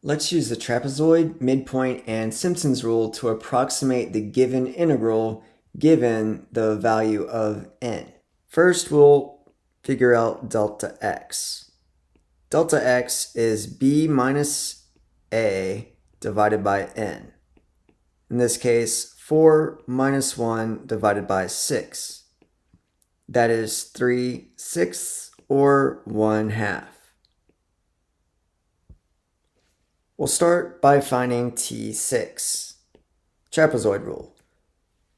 Let's use the trapezoid, midpoint, and Simpson's rule to approximate the given integral given the value of n. First, we'll figure out delta x. Delta x is b minus a divided by n. In this case, 4 minus 1 divided by 6. That is 3/6 or 1/2. We'll start by finding T6, trapezoid rule.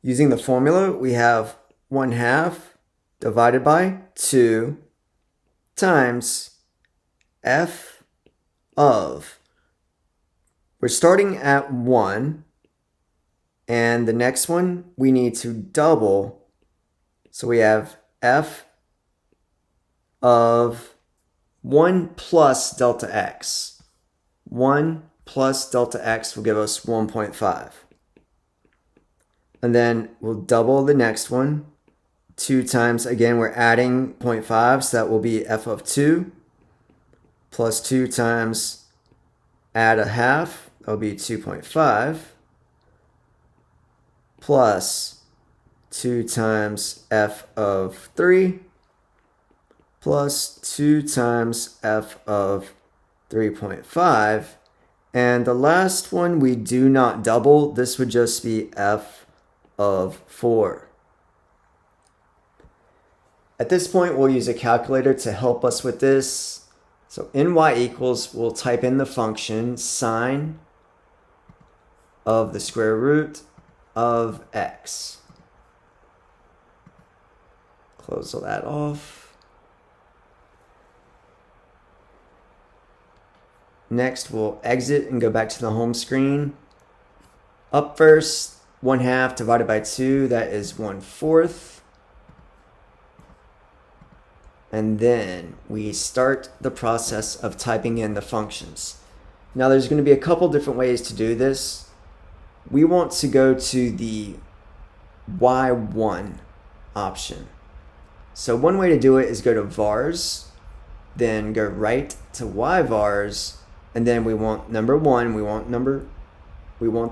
Using the formula, we have 1/2 divided by 2 times f of. We're starting at 1, and the next one we need to double. So we have f of 1 plus delta x. 1 plus delta x will give us 1.5. And then we'll double the next one. 2 times, again, we're adding 0.5, so that will be f of 2. Plus 2 times, add a half, that will be 2.5. Plus 2 times f of 3. Plus 2 times f of 3.5, and the last one we do not double. This would just be f of 4. At this point, we'll use a calculator to help us with this. So in y equals, we'll type in the function sine of the square root of x. Close all that off. Next, we'll exit and go back to the home screen. Up first, 1/2 divided by 2, that is 1/4. And then we start the process of typing in the functions. Now, there's going to be a couple different ways to do this. We want to go to the y1 option. So one way to do it is go to vars, then go right to y-vars, and then we want number 1, we want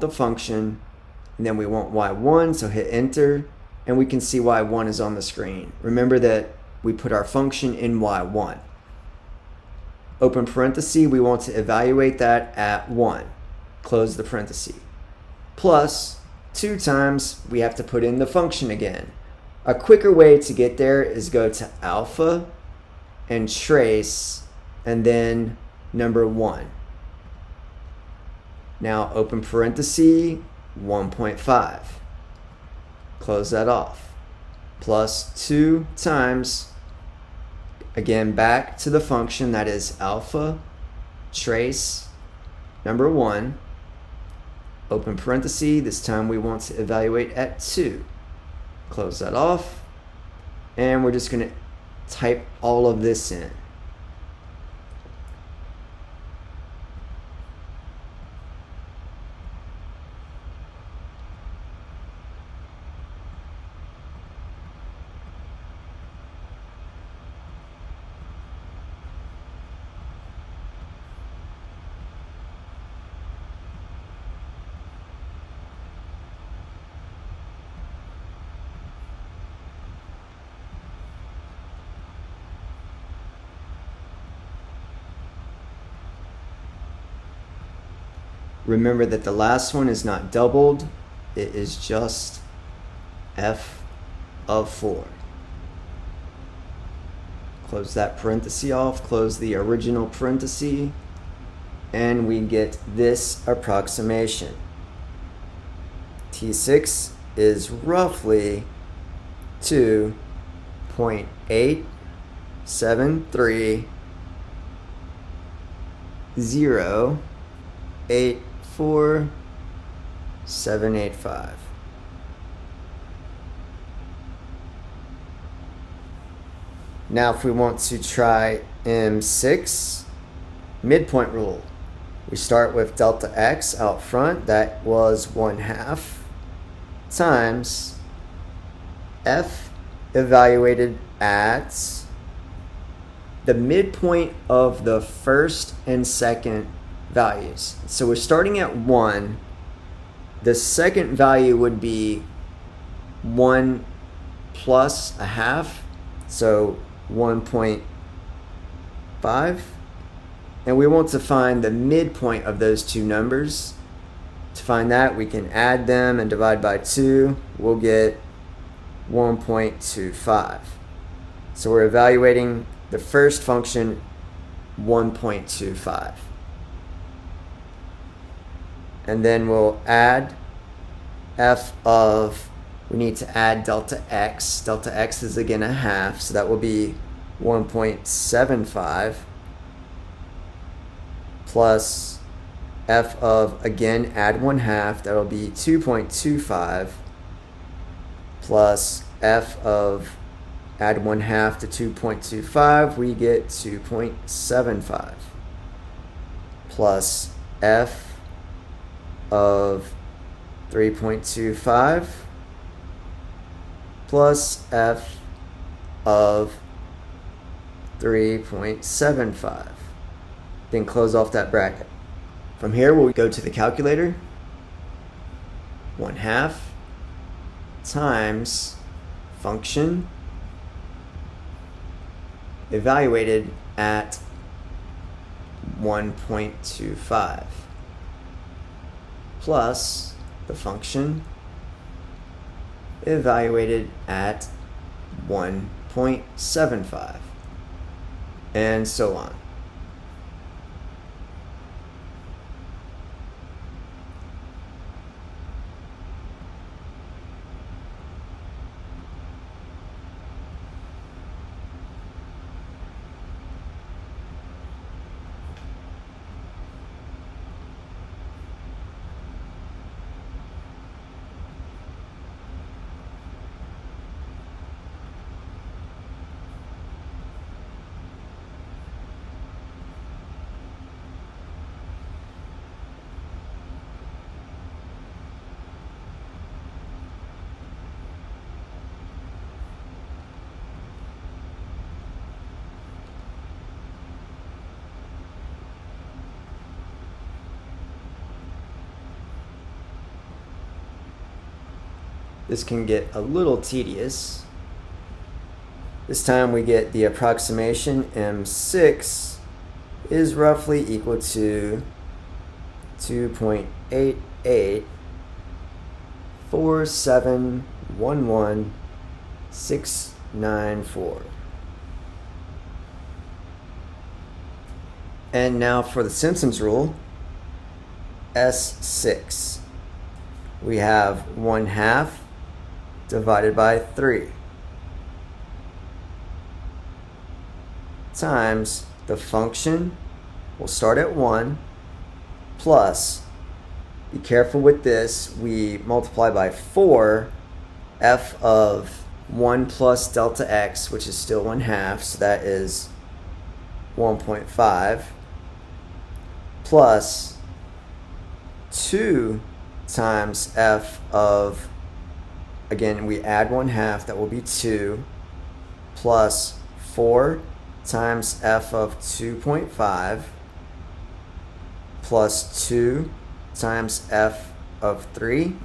the function, and then we want y1, so hit enter, and we can see y1 is on the screen. Remember that we put our function in y1. Open parenthesis, we want to evaluate that at 1. Close the parenthesis. Plus 2 times, we have to put in the function again. A quicker way to get there is go to alpha and trace, and then number 1. Now open parenthesis, 1.5. Close that off. Plus 2 times, again back to the function, that is alpha, trace, number 1. Open parenthesis, this time we want to evaluate at 2. Close that off. And we're just going to type all of this in. Remember that the last one is not doubled, it is just f of 4. Close that parenthesis off, close the original parenthesis, and we get this approximation. T6 is roughly 2.873084785. Now if we want to try M6, midpoint rule. We start with delta x out front, that was 1/2, times f evaluated at the midpoint of the first and second values. So we're starting at 1. The second value would be 1 plus a half, so 1.5. And we want to find the midpoint of those two numbers. To find that, we can add them and divide by 2. We'll get 1.25. So we're evaluating the first function, 1.25. And then we'll add f of, we need to add delta x. Delta x is again a half, so that will be 1.75 plus f of, again, add 1/2, that'll be 2.25 plus f of, add 1/2 to 2.25, we get 2.75 plus f of 3.25 plus f of 3.75. Then close off that bracket. From here, we'll go to the calculator. 1/2 times function evaluated at 1.25 plus the function evaluated at 1.75, and so on. This can get a little tedious. This time we get the approximation M6 is roughly equal to 2.8884711694. And now for the Simpson's rule, S6. We have 1/2 divided by 3 times the function, we'll start at 1, plus, be careful with this, we multiply by 4 f of 1 plus delta x, which is still 1/2, so that is 1.5, plus 2 times f of, again, we add 1/2, that will be 2, plus 4 times f of 2.5, plus 2 times f of 3,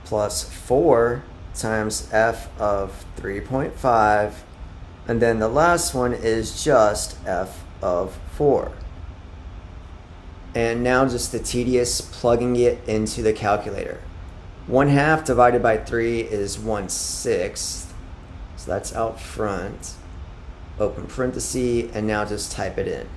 plus 4 times f of 3.5, and then the last one is just f of 4. And now just the tedious plugging it into the calculator. 1/2 divided by 3 is 1/6, so that's out front. Open parenthesis, and now just type it in.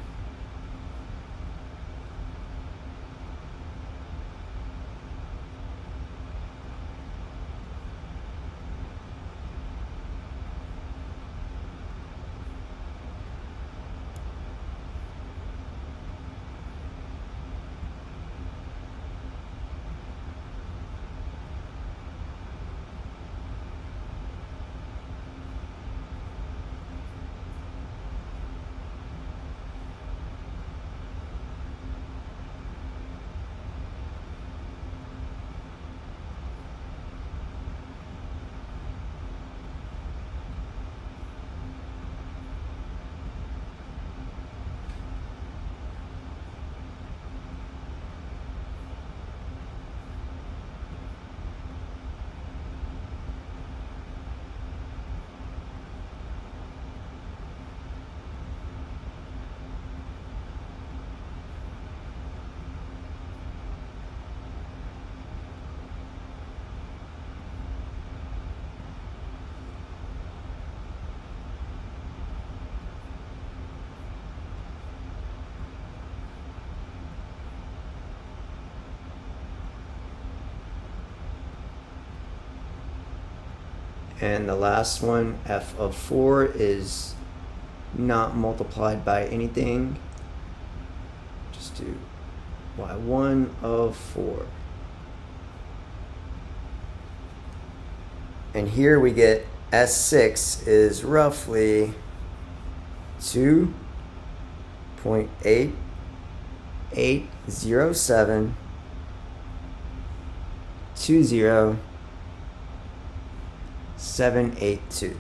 And the last one, f of 4, is not multiplied by anything. Just do y1 of 4. And here we get S6 is roughly 2.880720.782.